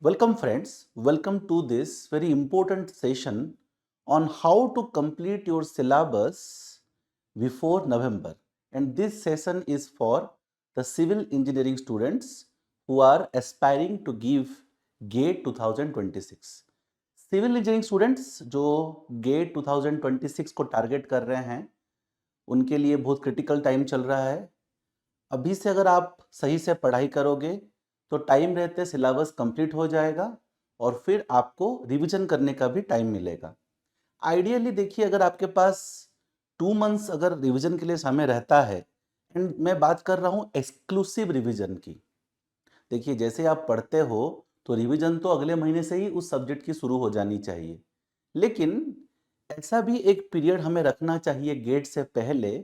Welcome friends, welcome to this very important session on how to complete your syllabus before November. And this session is for the civil engineering students who are aspiring to give GATE 2026. Civil engineering students जो GATE 2026 को target कर रहे हैं उनके लिए बहुत critical time चल रहा है। अभी से अगर आप सही से पढ़ाई करोगे तो टाइम रहते सिलेबस कंप्लीट हो जाएगा और फिर आपको रिवीजन करने का भी टाइम मिलेगा। आइडियली देखिए, अगर आपके पास 2 मंथ्स अगर रिवीजन के लिए समय रहता है, एंड मैं बात कर रहा हूँ एक्सक्लूसिव रिवीजन की। देखिए, जैसे आप पढ़ते हो तो रिवीजन तो अगले महीने से ही उस सब्जेक्ट की शुरू हो जानी चाहिए, लेकिन ऐसा भी एक पीरियड हमें रखना चाहिए गेट से पहले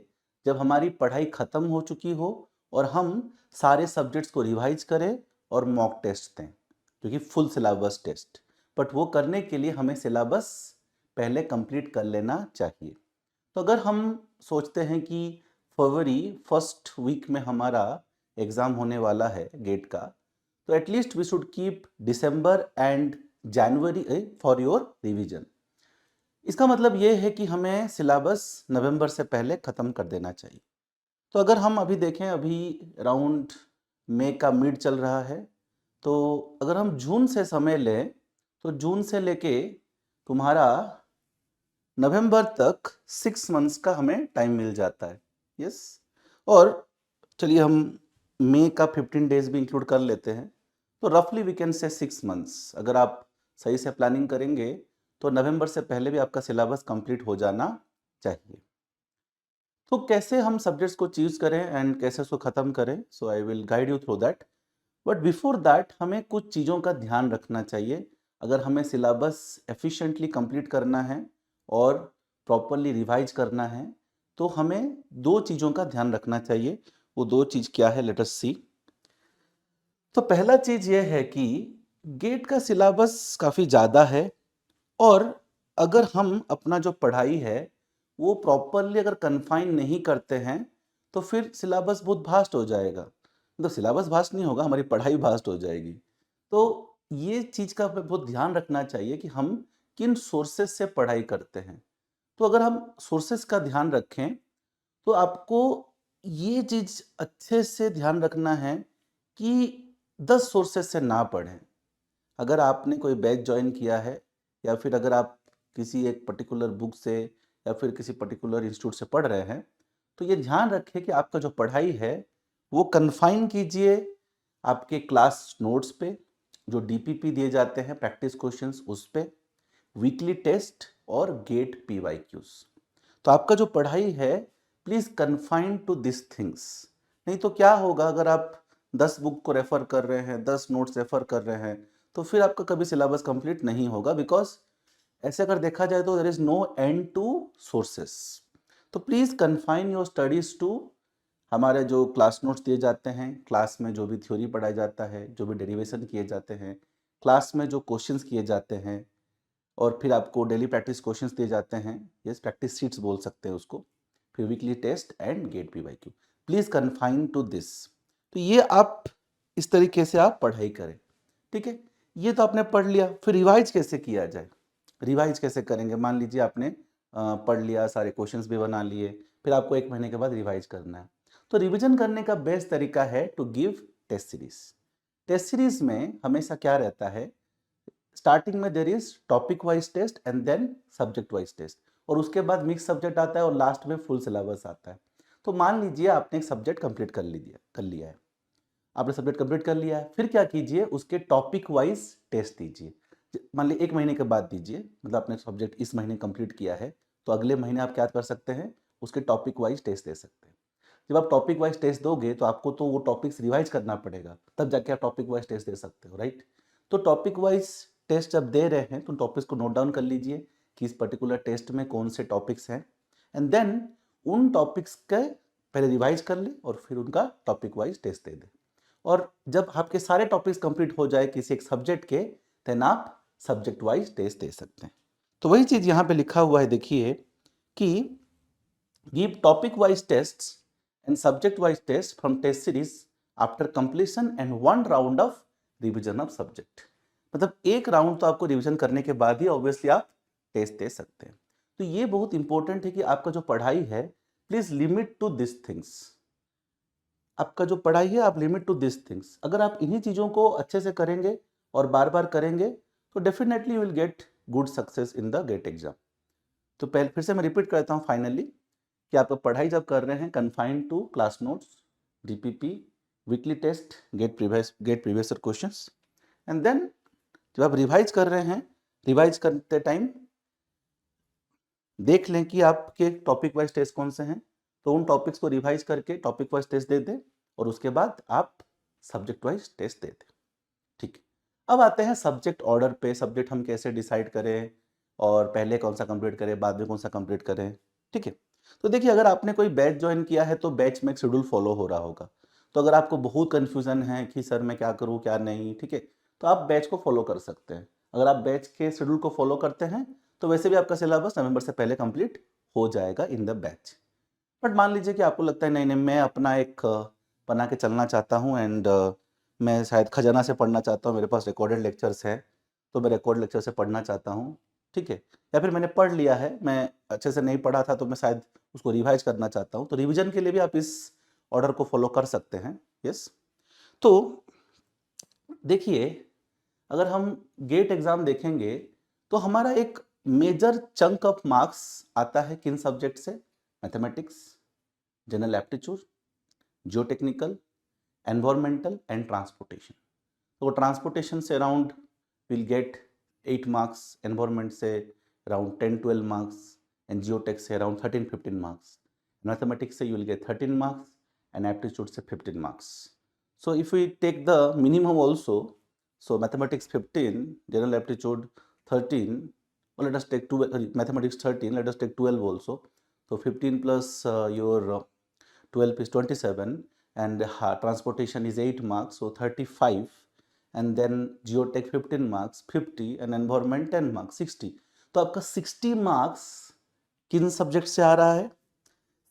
जब हमारी पढ़ाई खत्म हो चुकी हो और हम सारे सब्जेक्ट्स को रिवाइज करें और मॉक टेस्ट दें, क्योंकि फुल सिलेबस टेस्ट। बट वो करने के लिए हमें सिलेबस पहले कंप्लीट कर लेना चाहिए। तो अगर हम सोचते हैं कि फरवरी फर्स्ट वीक में हमारा एग्ज़ाम होने वाला है गेट का, तो at least we should keep December and January for your revision. इसका मतलब ये है कि हमें सिलेबस नवंबर से पहले ख़त्म कर देना चाहिए। तो अगर हम अभी देखें, अभी अराउंड मई का मिड चल रहा है, तो अगर हम जून से समय लें तो जून से लेके तुम्हारा नवंबर तक 6 मंथ्स का हमें टाइम मिल जाता है। यस, और चलिए हम मई का 15 डेज भी इंक्लूड कर लेते हैं, तो रफली वी कैन से 6 मंथ्स। अगर आप सही से प्लानिंग करेंगे तो नवंबर से पहले भी आपका सिलेबस कंप्लीट हो जाना चाहिए। तो कैसे हम सब्जेक्ट्स को चूज करें एंड कैसे उसको ख़त्म करें, so I will guide you through that. But before that हमें कुछ चीज़ों का ध्यान रखना चाहिए। अगर हमें सिलेबस एफिशिएंटली कंप्लीट करना है और प्रॉपरली रिवाइज करना है तो हमें दो चीज़ों का ध्यान रखना चाहिए। वो दो चीज़ क्या है, लेट अस सी। तो पहला चीज़ ये है कि गेट का सिलेबस काफ़ी ज़्यादा है, और अगर हम अपना जो पढ़ाई है वो प्रॉपरली अगर कन्फाइन नहीं करते हैं तो फिर सिलेबस बहुत भास्ट हो जाएगा। मतलब सिलेबस भास्ट नहीं होगा, हमारी पढ़ाई भास्ट हो जाएगी। तो ये चीज़ का हमें बहुत ध्यान रखना चाहिए कि हम किन सोर्सेज से पढ़ाई करते हैं। तो अगर हम सोर्सेज का ध्यान रखें तो आपको ये चीज़ अच्छे से ध्यान रखना है कि 10 सोर्सेज से ना पढ़ें। अगर आपने कोई बैच ज्वाइन किया है या फिर अगर आप किसी एक पर्टिकुलर बुक से या फिर किसी पर्टिकुलर इंस्टीट्यूट से पढ़ रहे हैं, तो ये ध्यान रखें कि आपका जो पढ़ाई है वो कन्फाइन कीजिए आपके क्लास नोट्स पे, जो डीपीपी दिए जाते हैं प्रैक्टिस क्वेश्चंस उस पे, वीकली टेस्ट और गेट पीवाईक्यूज। तो आपका जो पढ़ाई है please confine to this things. नहीं तो क्या होगा, अगर आप 10 बुक को रेफ़र कर रहे हैं, 10 नोट्स रेफ़र कर रहे हैं, तो फिर आपका कभी सिलेबस कंप्लीट नहीं होगा। बिकॉज ऐसे अगर देखा जाए तो there is no end to sources. तो please confine your studies to हमारे जो क्लास नोट्स दिए जाते हैं, क्लास में जो भी थ्योरी पढ़ाया जाता है, जो भी डेरिवेशन किए जाते हैं, क्लास में जो क्वेश्चंस किए जाते हैं, और फिर आपको डेली प्रैक्टिस क्वेश्चंस दिए जाते हैं। यस, प्रैक्टिस शीट्स बोल सकते हैं उसको। फिर weekly test and GATE PYQ. Please confine to this. तो ये आप इस तरीके से आप पढ़ाई करें, ठीक है। ये तो आपने पढ़ लिया, फिर रिवाइज कैसे किया जाए। रिवाइज कैसे करेंगे, मान लीजिए आपने पढ़ लिया, सारे क्वेश्चंस भी बना लिए, फिर आपको 1 महीने के बाद रिवाइज करना है। तो रिविजन करने का बेस्ट तरीका है to give test series. Test series में हमेशा क्या रहता है, स्टार्टिंग में there is topic wise test and then subject wise test, और उसके बाद मिक्स सब्जेक्ट आता है और लास्ट में फुल सिलेबस आता है। तो मान लीजिए आपने एक सब्जेक्ट कंप्लीट कर लिया है, आपने सब्जेक्ट कंप्लीट कर लिया है, फिर क्या कीजिए, उसके टॉपिक वाइज टेस्ट दीजिए। मान लीजिए 1 महीने के बाद दीजिए, मतलब आपने सब्जेक्ट इस महीने कंप्लीट किया है, तो अगले महीने आप क्या कर सकते हैं, उसके टॉपिक वाइज टेस्ट दे सकते हैं। जब आप टॉपिक वाइज टेस्ट दोगे तो आपको तो वो टॉपिक्स रिवाइज करना पड़ेगा, तब जाके आप टॉपिक वाइज टेस्ट दे सकते हो, राइट। तो टॉपिक वाइज टेस्ट जब दे रहे हैं तो टॉपिक्स को नोट डाउन कर लीजिए कि इस पर्टिकुलर टेस्ट में कौन से टॉपिक्स हैं, एंड देन उन टॉपिक्स के पहले रिवाइज कर ले और फिर उनका टॉपिक वाइज टेस्ट दे दे। और जब आपके सारे टॉपिक्स कंप्लीट हो जाए किसी एक सब्जेक्ट के, देन आप सब्जेक्ट वाइज टेस्ट दे सकते हैं। तो वही चीज़ यहाँ पे लिखा हुआ है, देखिए कि give topic wise tests and subject wise test from test series after completion and one round of revision of subject। मतलब एक राउंड तो आपको रिवीजन करने के बाद ही ऑब्वियसली आप टेस्ट दे सकते हैं। तो ये बहुत इंपॉर्टेंट है कि आपका जो पढ़ाई है please limit to this things. आपका जो पढ़ाई है आप लिमिट टू दिस थिंग्स। अगर आप इन्हीं चीज़ों को अच्छे से करेंगे और बार बार करेंगे तो definitely you will get good success in the GATE exam. तो पहले फिर से मैं रिपीट करता हूँ फाइनली कि आप पढ़ाई जब कर रहे हैं confined to class notes, DPP, weekly test, GATE previous questions, and then जब आप रिवाइज कर रहे हैं, रिवाइज करते टाइम देख लें कि आपके टॉपिक वाइज टेस्ट कौन से हैं, तो उन टॉपिक्स को रिवाइज करके टॉपिक वाइज टेस्ट दे दें और उसके बाद आप सब्जेक्ट वाइज टेस्ट दे दें। ठीक है, अब आते हैं सब्जेक्ट ऑर्डर पे। सब्जेक्ट हम कैसे डिसाइड करें और पहले कौन सा कंप्लीट करें, बाद में कौन सा कंप्लीट करें। ठीक है, तो देखिए अगर आपने कोई बैच ज्वाइन किया है तो बैच में एक शेड्यूल फॉलो हो रहा होगा। तो अगर आपको बहुत कन्फ्यूजन है कि सर मैं क्या करूँ क्या नहीं, ठीक है, तो आप बैच को फॉलो कर सकते हैं। अगर आप बैच के शेड्यूल को फॉलो करते हैं तो वैसे भी आपका सिलेबस नवंबर से पहले कंप्लीट हो जाएगा इन द बैच। बट मान लीजिए कि आपको लगता है नहीं नहीं मैं अपना एक बना के चलना चाहता हूँ एंड मैं शायद खजाना से पढ़ना चाहता हूँ, मेरे पास रिकॉर्डेड लेक्चर्स हैं तो मैं रिकॉर्ड लेक्चर से पढ़ना चाहता हूँ। ठीक है, या फिर मैंने पढ़ लिया है, मैं अच्छे से नहीं पढ़ा था तो मैं शायद उसको रिवाइज करना चाहता हूँ, तो रिवीजन के लिए भी आप इस ऑर्डर को फॉलो कर सकते हैं। यस, तो देखिए अगर हम गेट एग्जाम देखेंगे तो हमारा एक मेजर चंक ऑफ मार्क्स आता है किन सब्जेक्ट से? Mathematics, general aptitude, geotechnical, environmental and transportation. तो ट्रांसपोर्टेशन से around will get 8 marks, environment से अराउंड 10-12 मार्क्स एंड जियोटेक से अराउंड 13-15 मार्क्स। मैथमेटिक्स से you will get 13 marks and aptitude से 15 marks. So if we take the minimum also, so mathematics 15, general aptitude 13, or let us take 12, mathematics 13, let us take 12 also. So 15 plus your 12 is 27 and transportation is 8 marks, so 35, and then geotech 15 marks 50 and environment 10 marks 60। तो आपका 60 marks किन subject से आ रहा है?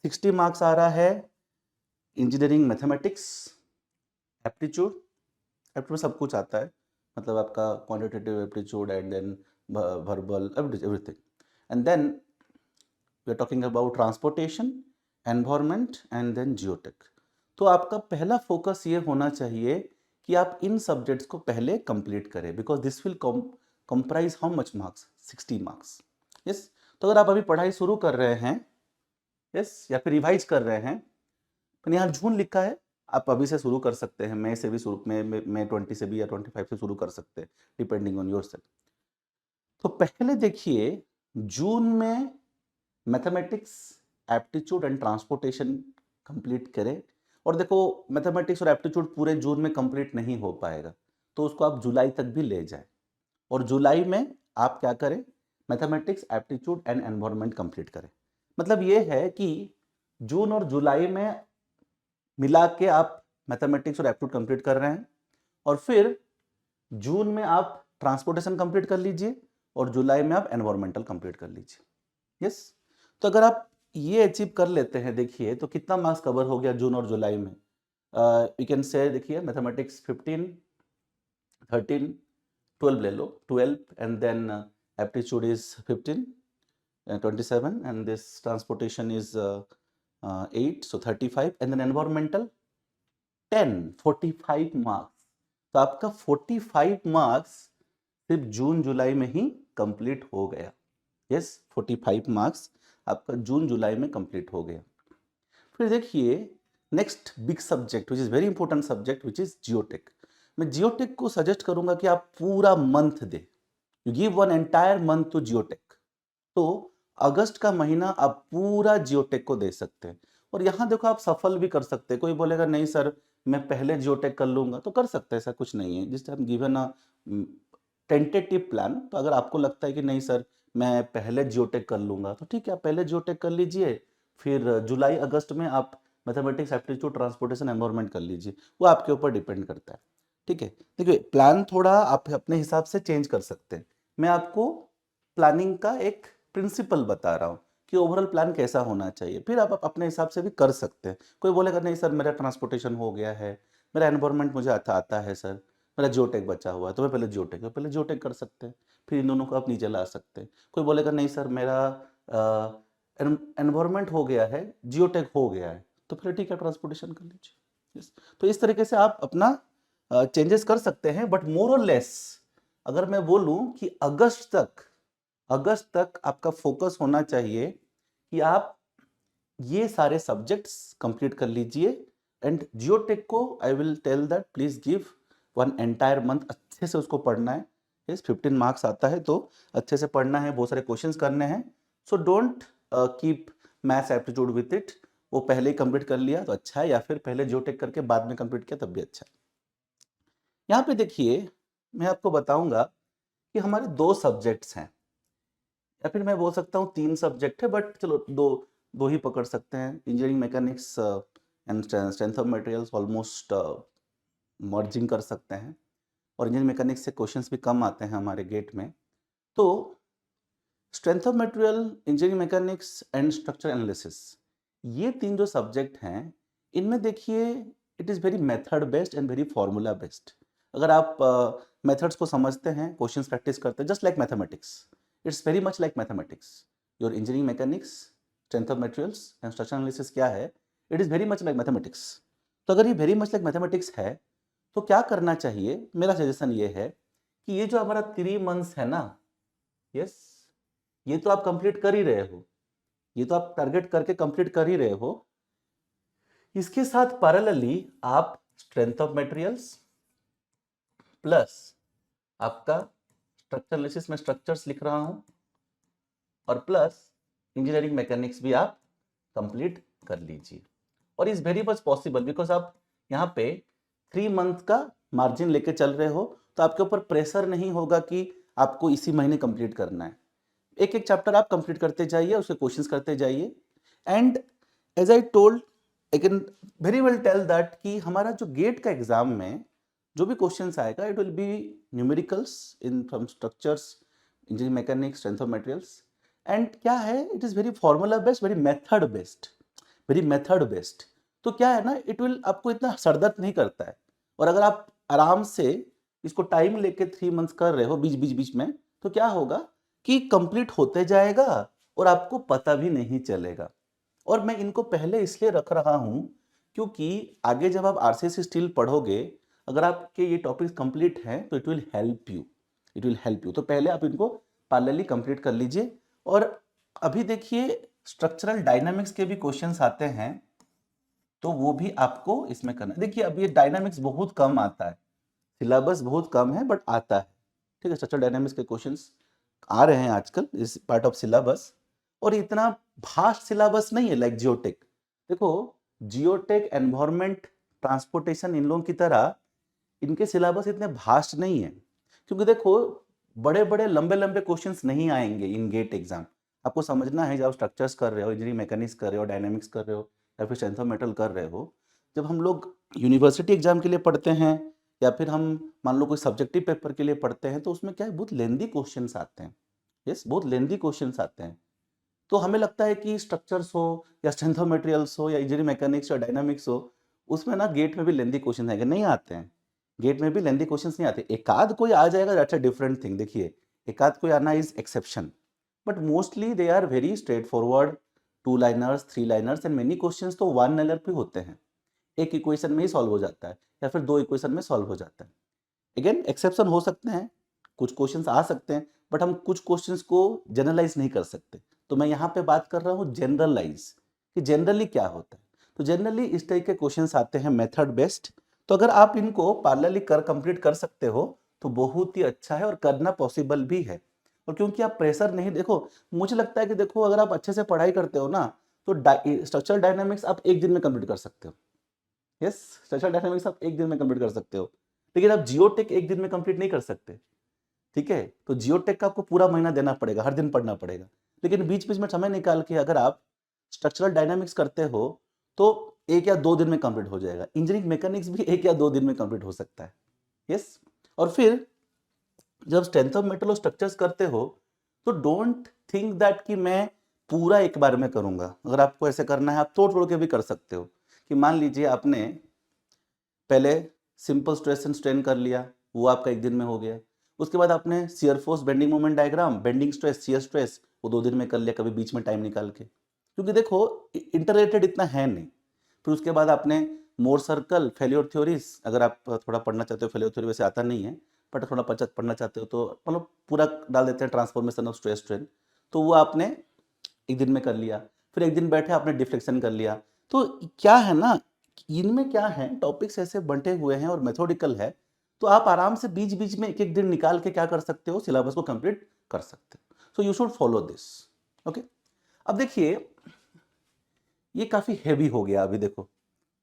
60 marks आ रहा है engineering mathematics, aptitude, aptitude सब कुछ आता है, मतलब आपका quantitative aptitude and then verbal everything, and then we are talking about transportation, environment and then geotech. तो आपका पहला फोकस ये होना चाहिए कि आप इन सब्जेक्ट्स को पहले कंप्लीट करें, because this will comprise how much marks? 60 marks. Yes, तो अगर आप अभी पढ़ाई शुरू कर रहे हैं, यस, या फिर रिवाइज कर रहे हैं, तो यहाँ जून लिखा है, आप अभी से शुरू कर सकते हैं, मई से भी शुरू, मई 20 से भी या 25 से शुरू कर सकते हैं, डिपेंडिंग ऑन योर सेल्फ। तो पहले देखिए जून में mathematics, aptitude and transportation complete करें। और देखो मैथमेटिक्स और एप्टीट्यूड पूरे जून में कंप्लीट नहीं हो पाएगा, तो उसको आप जुलाई तक भी ले जाएं। और जुलाई में आप क्या करें? Mathematics, aptitude and environment complete करें। मतलब ये है कि जून और जुलाई में मिला के आप मैथमेटिक्स और एप्टीट्यूड कंप्लीट कर रहे हैं, और फिर जून में आप ट्रांसपोर्टेशन कंप्लीट कर लीजिए और जुलाई में आप एनवायरमेंटल कंप्लीट कर लीजिए। यस, तो अगर आप ये अचीव कर लेते हैं, देखिए तो कितना मार्क्स कवर हो गया जून और जुलाई में? यू कैन से, देखिए मैथमेटिक्स 15, 13, 12 ले लो, 12 and then aptitude is 15, 27 and this transportation is 8, so 35 and then environmental 10, 45 marks. तो आपका 45 मार्क्स सिर्फ जून जुलाई में ही कंप्लीट हो गया। यस, 45 मार्क्स आपका जून जुलाई में कंप्लीट हो गया। फिर देखिए next big subject which is very important subject which is geotech. मैं जियोटेक को सजेस्ट करूंगा कि आप पूरा मंथ दे, you give one entire month to geotech. तो अगस्त का महीना आप पूरा जियोटेक को दे सकते हैं। और यहाँ देखो आप सफल भी कर सकते हैं। कोई बोलेगा नहीं सर मैं पहले जियोटेक कर लूंगा, तो कर सकते हैं, ऐसा कुछ नहीं है। जिस time given a tentative plan, तो अगर आपको लगता है कि नहीं सर मैं पहले जियोटेक कर लूंगा, तो ठीक है, आप पहले जियोटेक कर लीजिए, फिर जुलाई अगस्त में आप मैथमेटिक्स, एप्टीट्यूड, ट्रांसपोर्टेशन, एनवायरनमेंट कर लीजिए। वो आपके ऊपर डिपेंड करता है। ठीक है, देखिए प्लान थोड़ा आप अपने हिसाब से चेंज कर सकते हैं। मैं आपको प्लानिंग का एक प्रिंसिपल बता रहा हूँ कि ओवरऑल प्लान कैसा होना चाहिए, फिर आप अपने हिसाब से भी कर सकते हैं। कोई बोलेगा नहीं सर मेरा ट्रांसपोर्टेशन हो गया है, मेरा एनवायरनमेंट मुझे आता है सर, मेरा जियोटेक बचा हुआ है तो मैं पहले जियोटेक कर सकते हैं, फिर इन दोनों को आप नीचे ला सकते हैं। कोई बोलेगा नहीं सर मेरा एनवायरमेंट हो गया है, जियोटेक हो गया है, तो फिर ठीक है ट्रांसपोर्टेशन कर लीजिए। यस, तो इस तरीके से आप अपना चेंजेस कर सकते हैं। बट मोर और लेस अगर मैं बोलूं कि अगस्त तक आपका फोकस होना चाहिए कि आप ये सारे सब्जेक्ट्स कंप्लीट कर लीजिए। एंड जियोटेक को I will tell that please give 1 entire month, अच्छे से उसको पढ़ना है। यस, 15 मार्क्स आता है तो अच्छे से पढ़ना है, बहुत सारे क्वेश्चंस करने हैं। So don't keep maths aptitude with it. वो पहले ही कंप्लीट कर लिया तो अच्छा है, या फिर पहले जियोटेक करके बाद में कंप्लीट किया तब भी अच्छा है। यहाँ पे देखिए मैं आपको बताऊंगा कि हमारे 2 सब्जेक्ट्स हैं, या फिर मैं बोल सकता हूँ 3 सब्जेक्ट है, बट चलो दो ही पकड़ सकते हैं। Engineering mechanics and strength of materials almost merging कर सकते हैं, और इंजीनियरिंग मैकेनिक्स से क्वेश्चंस भी कम आते हैं हमारे गेट में। तो strength of material, engineering mechanics and structure analysis, ये 3 जो सब्जेक्ट हैं, इनमें देखिए it is very method based and very formula based. अगर आप मेथड्स को समझते हैं, क्वेश्चंस प्रैक्टिस करते हैं, just like mathematics, it's very much like mathematics. Your engineering mechanics, strength of materials and structure analysis क्या है, it is very much like mathematics. तो अगर ये वेरी मच लाइक मैथमेटिक्स है तो क्या करना चाहिए, मेरा सजेशन ये है कि ये जो हमारा 3 मंथ्स है ना, यस, ये तो आप कंप्लीट कर ही रहे हो, ये तो आप टारगेट करके कंप्लीट कर ही रहे हो। इसके साथ पैरेलली आप स्ट्रेंथ ऑफ मटेरियल्स प्लस आपका स्ट्रक्चर एनालिसिस में स्ट्रक्चर्स लिख रहा हूं, और प्लस इंजीनियरिंग मैकेनिक्स भी आप कंप्लीट कर लीजिए। और is very much possible because आप यहाँ पे 3 मंथ का मार्जिन लेके चल रहे हो, तो आपके ऊपर प्रेशर नहीं होगा कि आपको इसी महीने कंप्लीट करना है। एक एक चैप्टर आप कंप्लीट करते जाइए, उसके क्वेश्चंस करते जाइए। And as I told, I can very well tell that कि हमारा जो गेट का एग्जाम में जो भी क्वेश्चंस आएगा, it will B numericals in from structures, engineering mechanics, strength of materials. And क्या है, it is very formula based, very method based, very method based. तो क्या है ना, इट विल आपको इतना सरदर्द नहीं करता है। और अगर आप आराम से इसको टाइम लेके 3 मंथ्स कर रहे हो बीच में, तो क्या होगा कि कंप्लीट होते जाएगा और आपको पता भी नहीं चलेगा। और मैं इनको पहले इसलिए रख रहा हूं क्योंकि आगे जब आप आरसीसी स्टील पढ़ोगे, अगर आपके ये टॉपिक्स कंप्लीट हैं तो it will help you, it will help you. तो पहले आप इनको पैरेलली कंप्लीट कर लीजिए। और अभी देखिए स्ट्रक्चरल डायनामिक्स के भी क्वेश्चंस आते हैं, तो वो भी आपको इसमें करना है। देखिए अब ये डायनामिक्स बहुत कम आता है, सिलेबस बहुत कम है, बट आता है। ठीक है, स्ट्रक्चरल डायनामिक्स के क्वेश्चंस आ रहे हैं आजकल इस पार्ट ऑफ सिलेबस, और इतना भास्ट सिलेबस नहीं है लाइक जियोटेक। देखो जियोटेक, एनवायरमेंट, ट्रांसपोर्टेशन, इन लोगों की तरह इनके सिलेबस इतने भास्ट नहीं है, क्योंकि देखो बड़े बड़े लंबे लंबे क्वेश्चंस नहीं आएंगे इन गेट एग्जाम। आपको समझना है, जब आप स्ट्रक्चर्स कर रहे हो, इंजीनियरिंग मैकेनिक्स कर रहे हो, डायनामिक्स कर रहे हो, या फिर स्ट्रेंथ ऑफ मेटल कर रहे हो, जब हम लोग यूनिवर्सिटी एग्जाम के लिए पढ़ते हैं, या फिर हम मान लो कोई सब्जेक्टिव पेपर के लिए पढ़ते हैं, तो उसमें क्या है, बहुत लेंदी क्वेश्चंस आते हैं। यस, बहुत लेंदी क्वेश्चंस आते हैं। तो हमें लगता है कि स्ट्रक्चर्स हो या स्ट्रेंथ ऑफ मटेरियल्स हो या इंजीनियरिंग मैकेनिक्स या डायनामिक्स हो, उसमें ना गेट में भी लेंदी क्वेश्चन आएंगे, नहीं आते हैं। गेट में भी लेंदी क्वेश्चंस नहीं आते, एकाध कोई आ जाएगा, दैट्स अ डिफरेंट थिंग। देखिए एकाध कोई आना is exception, but mostly they are very straight forward, 2 liners, 3 liners, and many questions तो 1 लाइनर पे होते हैं, एक इक्वेशन में ही सॉल्व हो जाता है, या फिर 2 इक्वेशन में सॉल्व हो जाता है। अगेन एक्सेप्शन हो सकते हैं, कुछ क्वेश्चंस आ सकते हैं, बट हम कुछ क्वेश्चंस को जनरलाइज नहीं कर सकते। तो मैं यहाँ पे बात कर रहा हूँ जनरलाइज, कि जनरली क्या होता है। तो जनरली इस टाइप के क्वेश्चंस आते हैं मेथड बेस्ड। तो अगर आप इनको पैरेलली कंप्लीट कर सकते हो तो बहुत ही अच्छा है, और करना पॉसिबल भी है। और क्योंकि आप प्रेशर नहीं, देखो मुझे लगता है कि देखो अगर आप अच्छे से पढ़ाई करते हो ना, तो स्ट्रक्चरल डायनामिक्स आप एक दिन में कंप्लीट कर सकते हो। यस, स्ट्रक्चरल डायनामिक्स आप एक दिन में कंप्लीट कर सकते हो, लेकिन आप जियोटेक एक दिन में कंप्लीट नहीं कर सकते। ठीक है, तो जियोटेक का आपको पूरा महीना देना पड़ेगा, हर दिन पढ़ना पड़ेगा। लेकिन बीच बीच में समय निकाल के अगर आप स्ट्रक्चरल डायनामिक्स करते हो तो 1 या 2 दिन में कंप्लीट हो जाएगा। इंजीनियरिंग मैकेनिक्स भी 1 या 2 दिन में कंप्लीट हो सकता है। यस, और फिर जब स्ट्रेंथ ऑफ मेटल और स्ट्रक्चर्स करते हो, तो डोंट थिंक दैट कि मैं पूरा एक बार में करूंगा। अगर आपको ऐसे करना है, आप तोड़ तोड़ के भी कर सकते हो। कि मान लीजिए आपने पहले सिंपल स्ट्रेस एंड स्ट्रेन कर लिया, वो आपका एक दिन में हो गया। उसके बाद आपने shear force bending moment diagram, bending stress, shear stress, वो 2 दिन में कर लिया, कभी बीच में टाइम निकाल के, क्योंकि देखो इंटररेटेड इतना है नहीं। फिर उसके बाद आपने मोर सर्कल, फेल्योर थ्योरीज, अगर आप थोड़ा पढ़ना चाहते हो, फेल्योर थ्योरी वैसे आता नहीं है बट थोड़ा पढ़ना चाहते हो तो मतलब पूरा डाल देते हैं, ट्रांसफॉर्मेशन ऑफ स्ट्रेस स्ट्रेन, तो वो आपने एक दिन में कर लिया। फिर एक दिन बैठे आपने डिफ्लेक्शन कर लिया। तो क्या है ना, इनमें क्या है, टॉपिक्स ऐसे बंटे हुए हैं और मेथोडिकल है, तो आप आराम से बीच बीच में एक एक दिन निकाल के क्या कर सकते हो, सिलेबस को कंप्लीट कर सकते हो। So you should follow this. Okay, अब देखिए ये काफ़ी हैवी हो गया। अभी देखो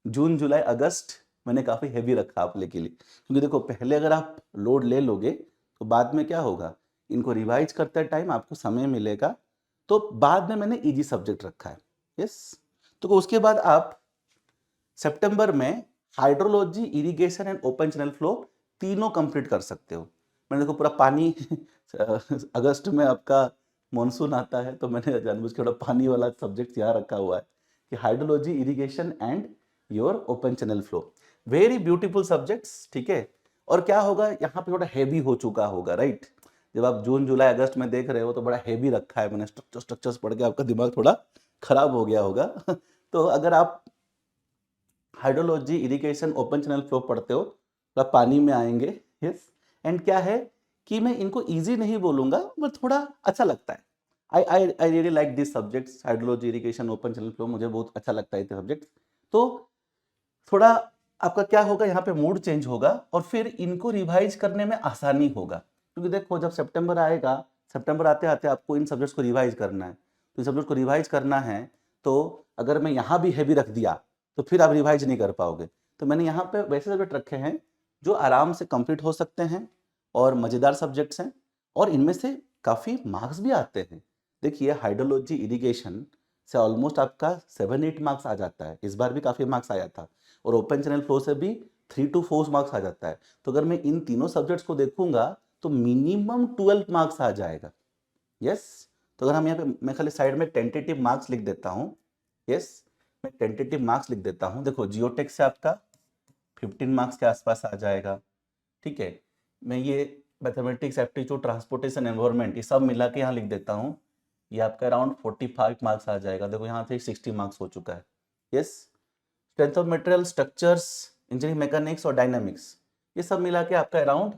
जून जुलाई अगस्त मैंने काफ़ी हैवी रखा आप के लिए, क्योंकि देखो पहले अगर आप लोड ले लोगे तो बाद में क्या होगा, इनको रिवाइज करते टाइम आपको समय मिलेगा, तो बाद में मैंने इजी सब्जेक्ट रखा है। यस, तो उसके बाद आप सितंबर में hydrology, irrigation and open channel flow तीनों कंप्लीट कर सकते हो। मैंने देखो पूरा पानी अगस्त में आपका मॉनसून आता है, तो मैंने जानबूझ के थोड़ा पानी वाला सब्जेक्ट यहाँ रखा हुआ है कि hydrology, irrigation and your open channel flow, very beautiful subjects. ठीक है, और क्या होगा यहाँ पे थोड़ा हैवी हो चुका होगा, राइट। जब आप जून जुलाई अगस्त में देख रहे हो तो बड़ा हैवी रखा है मैंने, स्ट्रक्चर्स पढ़ के आपका दिमाग थोड़ा खराब हो गया होगा तो अगर आप hydrology, irrigation, open channel flow पढ़ते हो तो आप पानी में आएंगे। यस, एंड क्या है कि मैं इनको इजी नहीं बोलूंगा, बट थोड़ा अच्छा लगता है। I really like this subjects, hydrology, irrigation, open channel flow, मुझे बहुत अच्छा लगता है ये सब्जेक्ट। तो थोड़ा आपका क्या होगा, यहाँ पे मूड चेंज होगा और फिर इनको रिवाइज करने में आसानी होगा, क्योंकि देखो जब सितंबर आएगा, सितंबर आते आते आपको इन सब्जेक्ट्स को रिवाइज करना है, तो इन सब्जेक्ट को रिवाइज करना है, तो अगर मैं यहाँ भी हैवी रख दिया तो फिर आप रिवाइज नहीं कर पाओगे। तो मैंने यहाँ पे वैसे सब्जेक्ट रखे हैं जो आराम से कंप्लीट हो सकते हैं और मज़ेदार सब्जेक्ट्स हैं, और इनमें से काफ़ी मार्क्स भी आते हैं। देखिए हाइड्रोलॉजी, इरिगेशन से ऑलमोस्ट आपका 7-8 मार्क्स आ जाता है, इस बार भी काफ़ी मार्क्स आया था, और ओपन चैनल फ्लो से भी 3 to 4 मार्क्स आ जाता है। तो अगर मैं इन तीनों सब्जेक्ट्स को देखूंगा तो मिनिमम 12 मार्क्स आ जाएगा। यस, तो अगर हम यहाँ पे, मैं खाली साइड में टेंटेटिव मार्क्स लिख देता हूँ। यस, मैं टेंटेटिव मार्क्स लिख देता हूँ। देखो जियोटेक से आपका 15 मार्क्स के आसपास आ जाएगा। ठीक है, मैं ये मैथमेटिक्स, एप्टीट्यूड, ट्रांसपोर्टेशन, एनवायरनमेंट, ये सब मिला के यहाँ लिख देता हूँ, ये आपका अराउंड 45 मार्क्स आ जाएगा। देखो यहाँ से 60 मार्क्स हो चुका है। Yes, strength of material, structures, engineering mechanics और डायनामिक्स, ये सब मिला के आपका अराउंड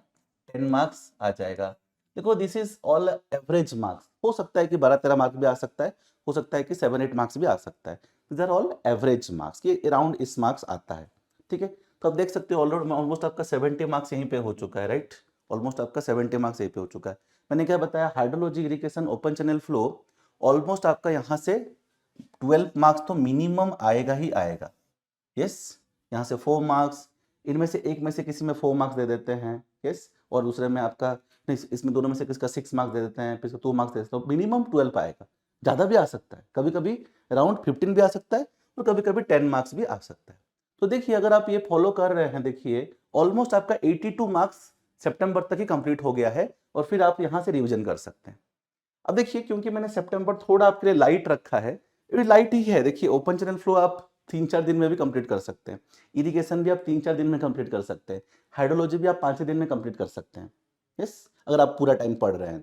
10 मार्क्स आ जाएगा। देखो this is all average marks, हो सकता है कि 12-13 मार्क्स भी आ सकता है, हो सकता है कि 7-8 मार्क्स भी आ सकता है। This are all average marks, ये अराउंड इस मार्क्स आता है। ठीक है, तो आप देख सकते हो ऑलमोस्ट आपका 70 मार्क्स यहीं पे हो चुका है, राइट। ऑलमोस्ट आपका 70 मार्क्स यहीं पे हो चुका है। मैंने क्या बताया, hydrology, irrigation, open channel flow, almost आपका यहाँ से 12 मार्क्स तो मिनिमम आएगा ही आएगा। यस, यहाँ से 4 मार्क्स, इनमें से एक में से किसी में 4 मार्क्स दे देते हैं। यस, और दूसरे में आपका नहीं, इसमें दोनों में से किसका 6 मार्क्स दे देते हैं, फिर 2 मार्क्स दे देते हैं, तो मिनिमम 12 आएगा। ज़्यादा भी आ सकता है, कभी कभी अराउंड 15 भी आ सकता है, और कभी कभी 10 मार्क्स भी आ सकता है। तो देखिए अगर आप ये फॉलो कर रहे हैं, देखिए ऑलमोस्ट आपका 82 मार्क्स सितंबर तक ही कंप्लीट हो गया है, और फिर आप यहाँ से रिविजन कर सकते हैं। अब देखिए क्योंकि मैंने सितंबर थोड़ा आपके लिए लाइट रखा है, ये लाइट ही है। देखिए ओपन चैनल फ्लो आप 3-4 दिन में भी कंप्लीट कर सकते हैं, इरिगेशन भी आप 3-4 दिन में कंप्लीट कर सकते हैं, हाइड्रोलॉजी भी आप 5 दिन में कंप्लीट कर सकते हैं। यस, अगर आप पूरा टाइम पढ़ रहे हैं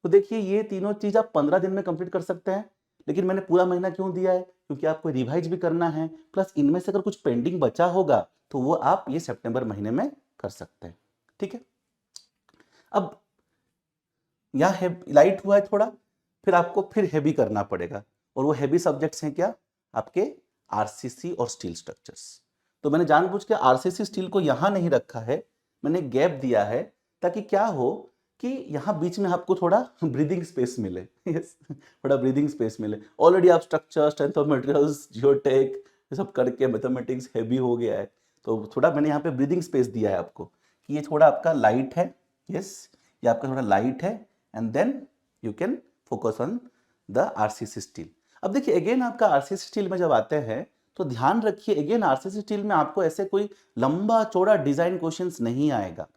तो देखिए ये तीनों चीज आप 15 दिन में कंप्लीट कर सकते हैं। लेकिन मैंने पूरा महीना क्यों दिया है, क्योंकि आपको रिवाइज भी करना है, प्लस इनमें से अगर कुछ पेंडिंग बचा होगा तो वो आप ये सितंबर महीने में कर सकते हैं। ठीक है, अब यहाँ है लाइट हुआ है थोड़ा, फिर आपको फिर हैवी करना पड़ेगा, और वो हैवी सब्जेक्ट्स हैं क्या, आपके आरसीसी और स्टील स्ट्रक्चर्स। तो मैंने जानबूझ के आरसीसी स्टील को यहाँ नहीं रखा है, मैंने गैप दिया है, ताकि क्या हो कि यहाँ बीच में आपको थोड़ा ब्रीदिंग स्पेस मिले। यस, थोड़ा ब्रीदिंग स्पेस मिले। ऑलरेडी आप structure, strength of materials, geotech ये सब करके मैथमेटिक्स हैवी हो गया है, तो थोड़ा मैंने यहाँ पे ब्रीदिंग स्पेस दिया है आपको कि ये थोड़ा आपका लाइट है। यस, ये आपका थोड़ा लाइट है, and then you can focus on the RCC steel. अब देखिए अगेन आपका आरसीसी स्टील में जब आते हैं तो ध्यान रखिए, अगेन आरसीसी स्टील में आपको ऐसे कोई लंबा चौड़ा डिजाइन क्वेश्चंस नहीं आएगा।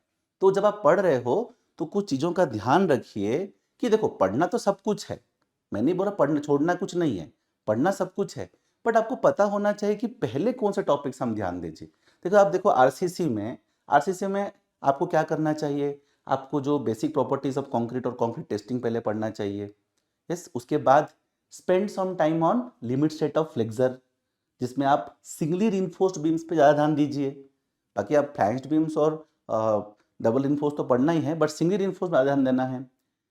तो जब आप पढ़ रहे हो तो कुछ चीजों का ध्यान रखिए कि देखो पढ़ना तो सब कुछ है, मैं नहीं बोल रहा पढ़ना छोड़ना कुछ नहीं है, पढ़ना सब कुछ है, बट आपको पता होना चाहिए कि पहले कौन से टॉपिक्स हम ध्यान दीजिए। देखो आप देखो आरसीसी में आपको क्या करना चाहिए, आपको जो बेसिक प्रॉपर्टीज ऑफ कंक्रीट और कंक्रीट टेस्टिंग पहले पढ़ना चाहिए। यस, उसके बाद spend some time on limit state of flexure, जिसमें आप सिंगली रिइंफोर्स्ड बीम्स पे ज़्यादा ध्यान दीजिए। बाकी आप फ्लैंज्ड बीम्स और डबल रिइंफोर्स तो पढ़ना ही है, बट सिंगली रिइंफोर्स में ध्यान देना है।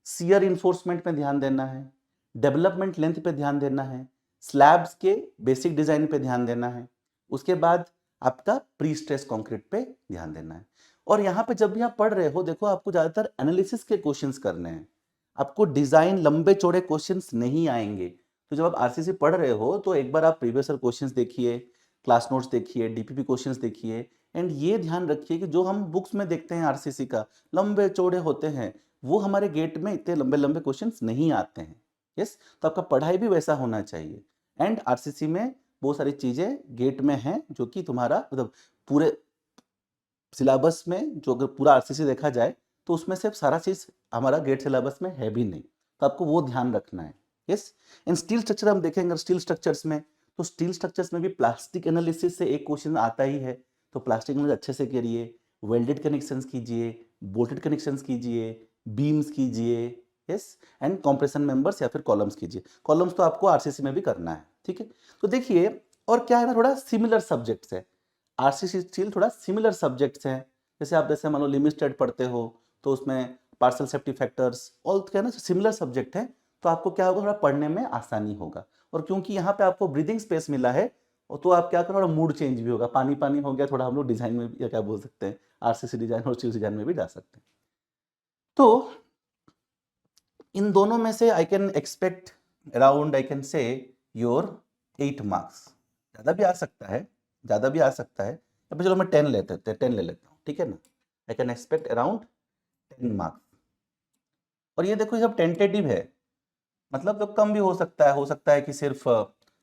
शियर इन्फोर्समेंट में ध्यान देना है, डेवलपमेंट लेंथ पे ध्यान देना है, स्लैब्स के बेसिक डिजाइन पे ध्यान देना है। उसके बाद आपका प्री स्ट्रेस कंक्रीट पे ध्यान देना है। और यहाँ पे जब भी आप पढ़ रहे हो, देखो आपको ज्यादातर एनालिसिस के क्वेश्चंस करने हैं, आपको डिजाइन लंबे चौड़े क्वेश्चंस नहीं आएंगे। तो जब आप आरसीसी पढ़ रहे हो तो एक बार आप प्रीवियस ईयर क्वेश्चंस देखिए, क्लास नोट्स देखिए, डीपीपी क्वेश्चंस देखिए, एंड ये ध्यान रखिए कि जो हम बुक्स में देखते हैं आरसीसी का लंबे चौड़े होते हैं, वो हमारे गेट में इतने लंबे लंबे क्वेश्चंस नहीं आते हैं। यस, तो आपका पढ़ाई भी वैसा होना चाहिए। एंड आरसीसी में बहुत सारी चीजें गेट में हैं जो कि तुम्हारा मतलब पूरे सिलेबस में, जो अगर पूरा आरसीसी देखा जाए तो उसमें से सारा चीज हमारा गेट सिलेबस में है भी नहीं, तो आपको वो ध्यान रखना है। यस, इन स्टील स्ट्रक्चर हम देखेंगे, स्टील स्ट्रक्चर्स में, तो स्टील स्ट्रक्चर्स में भी प्लास्टिक एनालिसिस से एक क्वेश्चन आता ही है। तो प्लास्टिक एनालिसिस अच्छे से करिए, वेल्डेड कनेक्शंस कीजिए, बोल्टेड कनेक्शंस कीजिए, बीम्स कीजिए, यस, एंड कॉम्प्रेशन मेंबर्स या फिर कॉलम्स कीजिए। कॉलम्स तो आपको आरसीसी में भी करना है, ठीक है। तो देखिए, और क्या है ना, थोड़ा सिमिलर सब्जेक्ट्स है, आरसीसी स्टील थोड़ा सिमिलर सब्जेक्ट्स हैं। जैसे आप मान लो लिमिटेड पढ़ते हो तो उसमें पार्सल सेफ्टी फैक्टर्स ऑल क्या है ना, सिमिलर सब्जेक्ट है, तो आपको क्या होगा, थोड़ा पढ़ने में आसानी होगा। और क्योंकि यहाँ पे आपको ब्रीदिंग स्पेस मिला है, तो आप क्या करो, थोड़ा मूड चेंज भी होगा, पानी पानी हो गया थोड़ा, हम लोग डिजाइन में या क्या बोल सकते हैं, आरसीसी डिजाइन और स्टील डिजाइन में भी जा सकते हैं। तो इन दोनों में से I can expect around, I can से योर 8 मार्क्स। ज़्यादा भी आ सकता है, ज़्यादा भी आ सकता है, या फिर चलो मैं 10 10 ले लेता हूँ, ठीक है ना। I can expect around 10 marks. और ये देखो, ये सब टेंटेटिव है, मतलब तो कम भी हो सकता है कि सिर्फ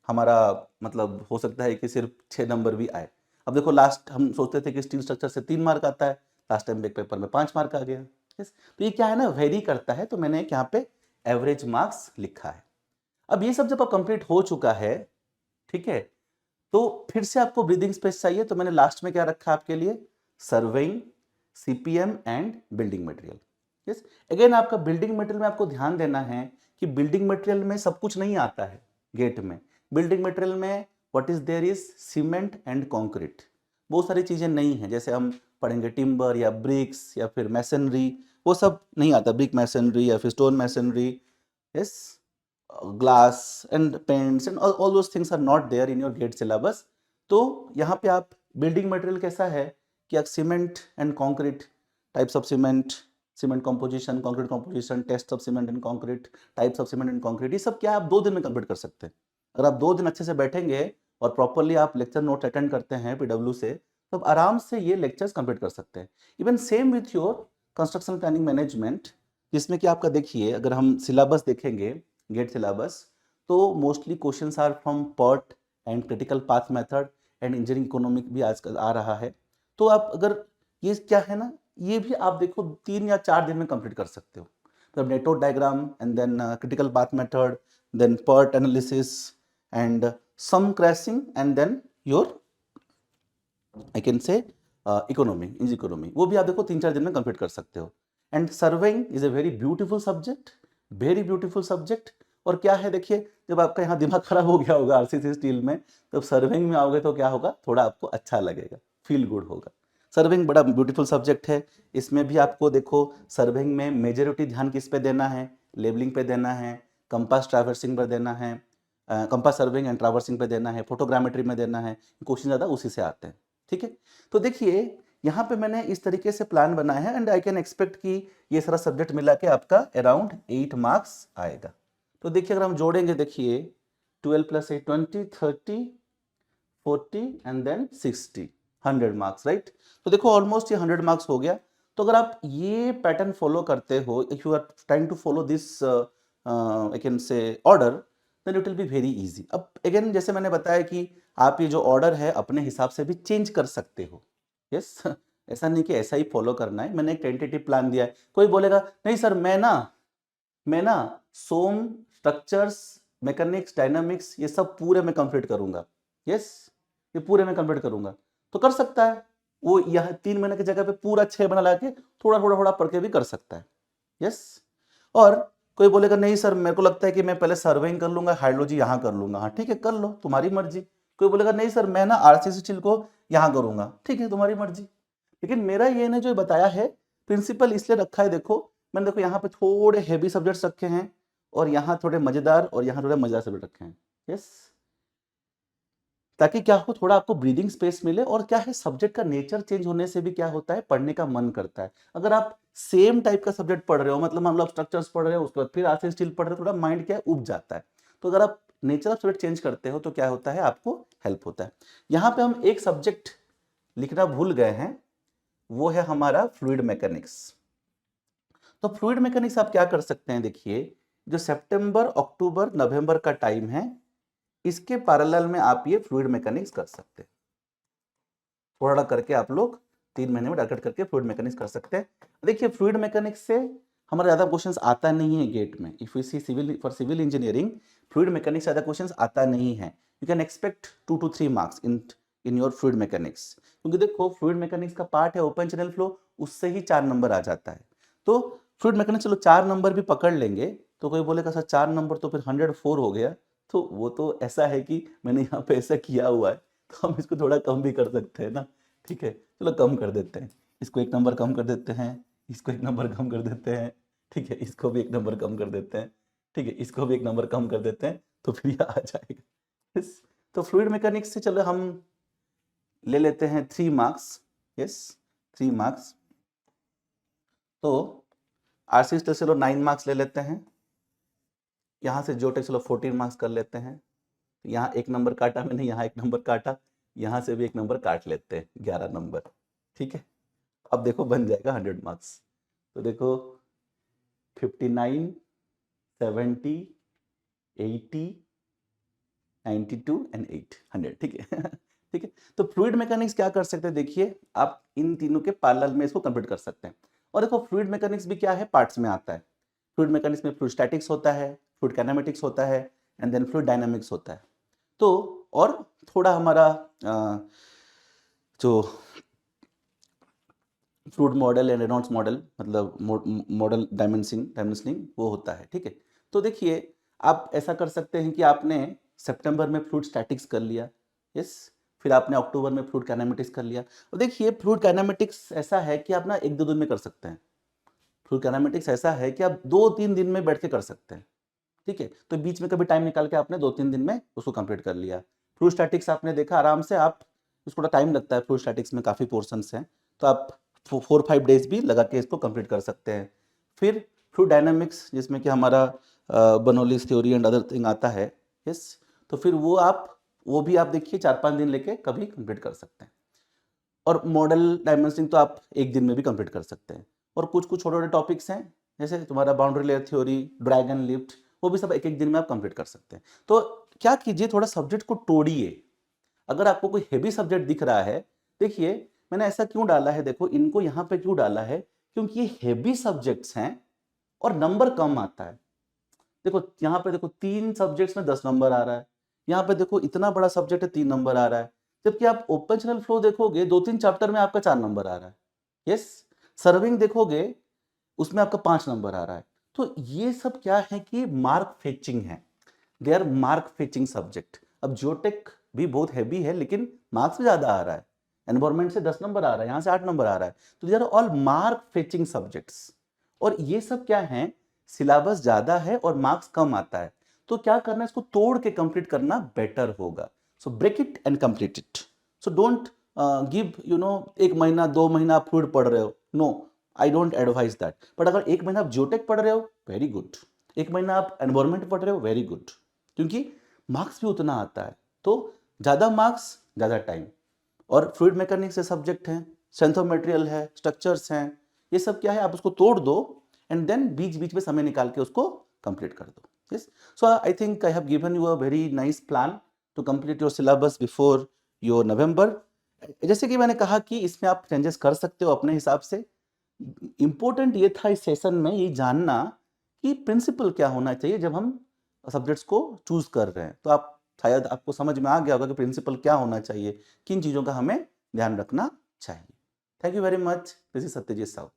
हमारा मतलब हो सकता है कि सिर्फ 6 नंबर भी आए। अब देखो, लास्ट हम सोचते थे कि स्टील स्ट्रक्चर से 3 मार्क आता है, लास्ट टाइम एक पेपर में 5 मार्क आ गया। यस, तो ये क्या है ना, वेरी करता है, तो मैंने एक यहाँ पे एवरेज मार्क्स लिखा है। अब ये सब जब आप कंप्लीट हो चुका है, ठीक है, तो फिर से आपको ब्रीदिंग स्पेस चाहिए, तो मैंने लास्ट में क्या रखा आपके लिए, surveying, CPM and building material. Yes, again आपका बिल्डिंग मटेरियल में आपको ध्यान देना है कि बिल्डिंग मटेरियल में सब कुछ नहीं आता है गेट में। बिल्डिंग मटेरियल में what is there is cement and concrete, बहुत सारी चीजें नहीं है। जैसे हम पढ़ेंगे टिम्बर या ब्रिक्स या फिर मैसनरी, वो सब नहीं आता, ब्रिक मैसनरी या फिर stone masonry, yes, glass and paints and all those things are not there in your GATE syllabus. तो यहाँ पे आप बिल्डिंग मटेरियल कैसा है कि आप cement and concrete, types of cement, cement composition, concrete composition, test of cement and concrete, types of cement and concrete, ये सब क्या आप 2 दिन में कंप्लीट कर सकते हैं। अगर आप 2 दिन अच्छे से बैठेंगे और प्रॉपरली आप लेक्चर नोट अटेंड करते हैं पीडब्ल्यू से, तो आप आराम से ये लेक्चर्स कंप्लीट कर सकते हैं। Even same with your construction planning management, जिसमें कि आपका देखिए, अगर हम सिलेबस देखेंगे गेट सिलेबस, तो mostly questions are from PERT and critical path method and engineering economic भी आजकल आ रहा है। तो आप अगर ये क्या है ना, ये भी आप देखो 3 या 4 दिन में कंप्लीट कर सकते हो। तो network diagram and then critical path method, then PERT analysis and some crashing and then your I can say economy, eng economy, वो भी आप देखो 3-4 दिन में कंप्लीट कर सकते हो। And surveying is a very beautiful subject, very beautiful subject. और क्या है देखिए, जब आपका यहाँ दिमाग खराब हो गया होगा आरसीसी स्टील में, तब सर्वेइंग में आओगे तो क्या होगा, थोड़ा आपको अच्छा लगेगा, फील गुड होगा। सर्वेइंग बड़ा ब्यूटीफुल सब्जेक्ट है। इसमें भी आपको देखो, सर्वेइंग में मेजॉरिटी ध्यान किस पे देना है, लेबलिंग पे देना है, कंपास ट्रैवर्सिंग पर देना है, कंपास सर्वेइंग एंड ट्रैवर्सिंग पे देना है, फोटोग्रामेट्री में देना है। क्वेश्चन ज़्यादा उसी से आते हैं, ठीक है। तो देखिए, यहाँ पे मैंने इस तरीके से प्लान बनाया है, एंड आई कैन एक्सपेक्ट कि ये सारा सब्जेक्ट मिला के आपका अराउंड 8 मार्क्स आएगा। तो देखिए, अगर हम जोड़ेंगे, देखिए 12 + 8 20 30 40 एंड देन 60, 100 मार्क्स, राइट। तो देखो ऑलमोस्ट ये 100 मार्क्स हो गया। तो अगर आप ये पैटर्न फॉलो करते हो, if you are trying to follow this I can say order, then it will be very easy. अब अगेन जैसे मैंने बताया कि आप ये जो ऑर्डर है अपने हिसाब से भी चेंज कर सकते हो। यस ऐसा नहीं कि ऐसा ही फॉलो करना है। मैंने एक टेंटेटिव प्लान दिया है। कोई बोलेगा नहीं सर, मैं ना सोम, स्ट्रक्चर्स, मैकेनिक्स, डायनामिक्स, ये सब पूरे में कंप्लीट करूंगा। यस, ये पूरे में कंप्लीट करूंगा, तो कर सकता है। वो यहाँ 3 महीने की जगह पे पूरा 6 महीना लगा के थोड़ा थोड़ा थोड़ा पढ़ के भी कर सकता है। यस। और कोई बोलेगा नहीं सर मेरे को लगता है कि मैं पहले सर्वेइंग कर लूंगा, हाइड्रोलॉजी यहाँ कर लूंगा। हाँ ठीक है, कर लो, तुम्हारी मर्जी। कोई बोलेगा नहीं सर मैं ना आरसीसी चिल को यहाँ करूंगा, ठीक है, तुम्हारी मर्जी। लेकिन मेरा ये ने जो बताया है प्रिंसिपल इसलिए रखा है, देखो मैंने देखो यहाँ पे थोड़े हैवी सब्जेक्ट्स रखे हैं और यहाँ थोड़े मजेदार और यहाँ थोड़े मजेदार सब्जेक्ट रखे हैं। यस, ताकि क्या हो, थोड़ा आपको ब्रीदिंग स्पेस मिले। और क्या है, सब्जेक्ट का नेचर चेंज होने से भी क्या होता है, पढ़ने का मन करता है। अगर आप सेम टाइप का सब्जेक्ट पढ़ रहे हो, मतलब हम लोग स्ट्रक्चर्स पढ़ रहे हो, उसके बाद फिर आरसी स्टील पढ़ रहे हो, थोड़ा माइंड क्या है उब जाता है। तो अगर आप नेचर ऑफ सब्जेक्ट चेंज करते हो तो क्या होता है, आपको हेल्प होता है। यहाँ पे हम एक सब्जेक्ट लिखना भूल गए हैं, वो है हमारा फ्लूइड मैकेनिक्स। तो फ्लूइड मैकेनिक्स आप क्या कर सकते हैं, देखिए जो सितंबर अक्टूबर नवंबर का टाइम है, इसके पैरेलल में आप ये फ्लूइड मैकेनिक्स कर सकते हैं। थोड़ा करके आप लोग 3 महीने में टारगेट करके फ्लूइड मैकेनिक्स कर सकते हैं। देखिए फ्लूइड मैकेनिक्स से हमारा ज़्यादा क्वेश्चंस आता नहीं है गेट में। If you see civil, for civil engineering fluid mechanics ज़्यादा क्वेश्चंस आता नहीं है। You can expect 2 to 3 marks in your fluid mechanics, क्योंकि देखो फ्लूइड मैकेनिक्स का पार्ट है ओपन चैनल फ्लो, उससे ही 4 नंबर आ जाता है। तो फ्लूइड मैकेनिक्स चलो 4 नंबर भी पकड़ लेंगे, तो कोई बोलेगा सर 4 नंबर तो फिर 104 हो गया। तो वो तो ऐसा है कि मैंने यहाँ पे ऐसा किया हुआ है, तो हम इसको थोड़ा कम भी कर सकते हैं ना। ठीक है, चलो कम कर देते हैं, इसको 1 नंबर कम कर देते हैं, इसको 1 नंबर कम कर देते हैं, ठीक है, इसको भी 1 नंबर कम कर देते हैं, ठीक है, इसको भी 1 नंबर कम कर देते हैं, तो फिर ये आ जाएगा। यस, तो फ्लूइड मैकेनिक्स से चलो हम ले लेते हैं 3 मार्क्स। Yes, 3 marks. तो आरसी से चलो 9 मार्क्स ले लेते हैं, यहाँ से जोटेक चलो 14 मार्क्स कर लेते हैं। यहाँ 1 नंबर काटा मैंने, यहाँ 1 नंबर काटा, यहाँ से भी 1 नंबर काट लेते हैं, 11 नंबर। ठीक है, अब देखो बन जाएगा 100 मार्क्स। तो देखो 59, 70, 80, 92 एंड 8, 100। ठीक है ठीक है, तो फ्लूइड मैकेनिक्स क्या कर सकते हैं, देखिए आप इन तीनों के पैरेलल में इसको कंप्लीट कर सकते हैं। और देखो फ्लूइड मैकेनिक्स भी क्या है, पार्ट्स में आता है। फ्लूइड मैकेनिक्स में फ्लूइड स्टैटिक्स होता है, फ्लूइड काइनेमेटिक्स होता है, एंड देन फ्लूइड डायनामिक्स होता है। तो और थोड़ा हमारा जो fluid model and Reynolds model, मतलब मॉडल डायमेंशनिंग वो होता है। ठीक है, तो देखिए आप ऐसा कर सकते हैं कि आपने सितंबर में फ्लूइड स्टैटिक्स कर लिया, यस, फिर आपने अक्टूबर में फ्लूइड काइनेमेटिक्स कर लिया। और देखिए फ्लूइड काइनेमेटिक्स ऐसा है कि आप ना 1-2 दिन में कर सकते हैं। फ्लूइड काइनेमेटिक्स ऐसा है कि आप 2-3 दिन में बैठ के कर सकते हैं। ठीक है, तो बीच में कभी टाइम निकाल के आपने 2-3 दिन में उसको कंप्लीट कर लिया। फ्लूइड स्टैटिक्स आपने देखा आराम से, आप उसको थोड़ा टाइम लगता है, फ्लूइड स्टैटिक्स में काफ़ी पोर्शंस हैं, तो आप 4-5 डेज भी लगा के इसको कंप्लीट कर सकते हैं। फिर फ्लूइड डायनामिक्स जिसमें कि हमारा Bernoulli's theory and other thing आता है, यस, तो फिर वो भी आप देखिए 4-5 दिन लेके कभी कंप्लीट कर सकते हैं। और मॉडल डायमेंशनिंग तो आप 1 दिन में भी कंप्लीट कर सकते हैं। और कुछ कुछ छोटे छोटे टॉपिक्स हैं, जैसे तुम्हारा boundary layer theory, dragon lift, वो भी सब 1-1 दिन में आप कंप्लीट कर सकते हैं। तो क्या कीजिए, थोड़ा सब्जेक्ट को तोड़िए। अगर आपको कोई हेवी सब्जेक्ट दिख रहा है, देखिए मैंने ऐसा क्यों डाला है, देखो इनको यहाँ पे क्यों डाला है, क्योंकि ये हेवी सब्जेक्ट्स हैं और नंबर कम आता है। देखो यहाँ पे देखो 3 सब्जेक्ट्स में 10 नंबर आ रहा है, यहाँ पे देखो इतना बड़ा सब्जेक्ट है 3 नंबर आ रहा है, जबकि आप ओपन चैनल फ्लो देखोगे 2-3 चैप्टर में आपका 4 नंबर आ रहा है। यस, सर्विंग देखोगे उसमें आपका 5 नंबर आ रहा है। तो ये सब क्या है कि मार्क फेचिंग है, they are mark fetching subject. अब जियोटेक भी बहुत हैवी है लेकिन मार्क्स भी ज्यादा आ रहा है, एनवायरमेंट से 10 नंबर आ रहा है, यहाँ से 8 नंबर आ रहा है, तो they are all mark fetching subjects. और ये सब क्या है, सिलेबस ज्यादा है और मार्क्स कम आता है, तो क्या करना है, इसको तोड़ के कंप्लीट करना बेटर होगा। So break it and complete it. So don't give 1 महीना 2 महीना आप फ्लूइड पढ़ रहे हो, no, I don't advise that. But अगर 1 महीना आप जियोटेक पढ़ रहे हो, वेरी गुड। 1 महीना आप एनवायरमेंट पढ़ रहे हो, वेरी गुड, क्योंकि मार्क्स भी उतना आता है। तो ज़्यादा मार्क्स ज़्यादा टाइम। और फ्लूइड मैकेनिक्स से सब्जेक्ट हैं, स्ट्रेंथ ऑफ मटेरियल है, स्ट्रक्चर्स हैं, ये सब क्या है, आप उसको तोड़ दो एंड देन बीच बीच में समय निकाल के उसको कंप्लीट कर दो। Yes, so I think I have given you a very nice plan to complete your syllabus before your November. जैसे कि मैंने कहा कि इसमें आप चेंजेस कर सकते हो अपने हिसाब से। इम्पोर्टेंट ये था इस सेशन में ये जानना कि प्रिंसिपल क्या होना चाहिए जब हम सब्जेक्ट्स को चूज कर रहे हैं। तो आप शायद आपको समझ में आ गया होगा कि प्रिंसिपल क्या होना चाहिए, किन चीज़ों का हमें ध्यान रखना चाहिए। Thank you very much, this is Satyajit Sahu.